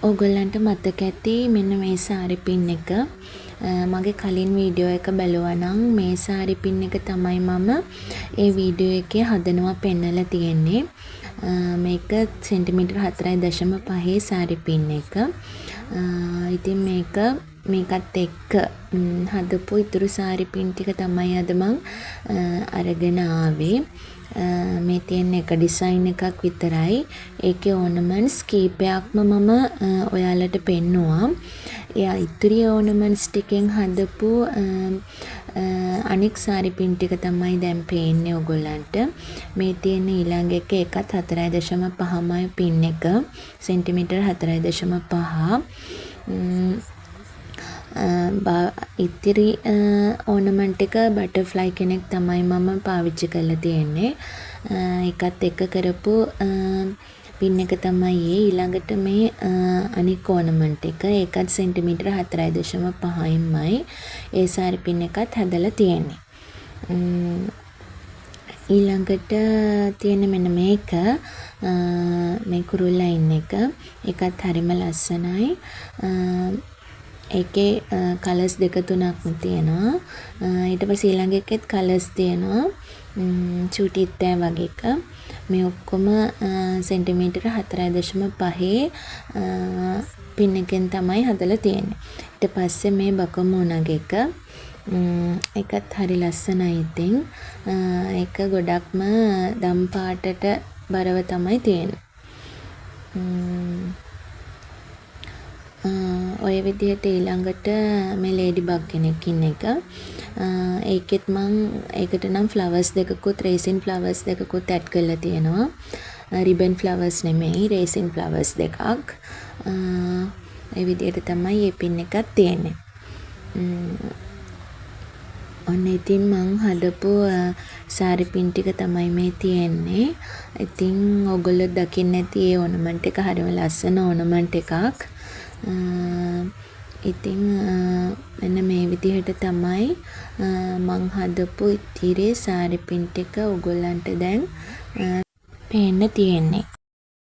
ඕගොල්ලන්ට මතක ඇති මෙන්න මේ සාරි පින් එක. මගේ කලින් වීඩියෝ එක බැලුවා නම් මේ සාරි පින් එක තමයි මම ඒ වීඩියෝ එකේ හදනවා පෙන්නලා තියෙන්නේ. මේක සෙන්ටිමීටර් 4.5 සාරි පින් එක. ඉතින් මේකත් එක්ක හදපු ඉතුරු සාරි පින් ටික තමයි අද මං අරගෙන ආවේ. මේ තියෙන එක ඩිසයින් එකක් විතරයි. ඒකේ ඕනමන්ට්ස් කීපයක්ම මම ඔයාලට පෙන්නුවා. එයා ඉතිරි ඕනමන්ට්ස් ටිකෙන් හදපු අනික් සාරි පින් ටික තමයි දැන් පේන්නේ ඔයගොල්ලන්ට. මේ තියෙන ඊළඟ එකත් 4.5යි පින් එක. සෙන්ටිමීටර් 4.5. ඉතිරි ඕනමන්ට් එක බටර්ෆ්ලයි කෙනෙක් තමයි මම පාවිච්චි කරලා තියෙන්නේ. ඒකත් එක්ක කරපු පින් එක තමයි ඊළඟට මේ අනික් ඕනමන්ට් එක. ඒකත් සෙන්ටිමීටර් 4.5යිමයි ඒ සාරි පින් එකත් හදලා තියෙන්නේ. ඊළඟට තියෙන මෙන්න මේක මේ කුරුල්ලා ඉන්න එක. ඒකත් හරිම ලස්සනයි. ඒකේ කලර්ස් දෙක තුනක්ම තියෙනවා. ඊට පස්සේ ඊළඟ එකෙත් කලර්ස් තියෙනවා. චූටි ඉත්තෑ වගේ එක. මේ ඔක්කොම සෙන්ටිමීටර් 4.5 පින් එකෙන් තමයි හදලා තියෙන්නේ. ඊට පස්සේ මේ බකමූණග එක. ඒකත් හරි ලස්සනයි ඉතින්. ඒක ගොඩක්ම දම් පාටට බරව තමයි තියෙන්නේ. ඔය විදිහට ඊළඟට මේ ලේඩි බග් කෙනෙක් ඉන්න එක. ඒකට නම් ෆ්ලවර්ස් දෙකකුත් රේසින් ෆ්ලවර්ස් දෙකකුත් ඇඩ් කරලා තියෙනවා. රිබන් ෆ්ලවර්ස් නෙමෙයි රේසින් ෆ්ලවර්ස් දෙකක්. ඒ විදිහට තමයි මේ පින් එකක් තියෙන්නේ. ඔන්න ඉතින් මං හදපු සාරි පින් ටික තමයි මේ තියෙන්නේ. ඉතින් ඔයගොල්ලෝ දකින්න ඇති ඒ ඕනමන්ට් එක හරිම ලස්සන ඕනමන්ට් එකක්. ඉතින් මෙන්න මේ විදිහට තමයි මං හදපු ඉතිරි සාරි පින් ටික ඔයගොල්ලන්ට දැන් පේන්න තියෙන්නේ.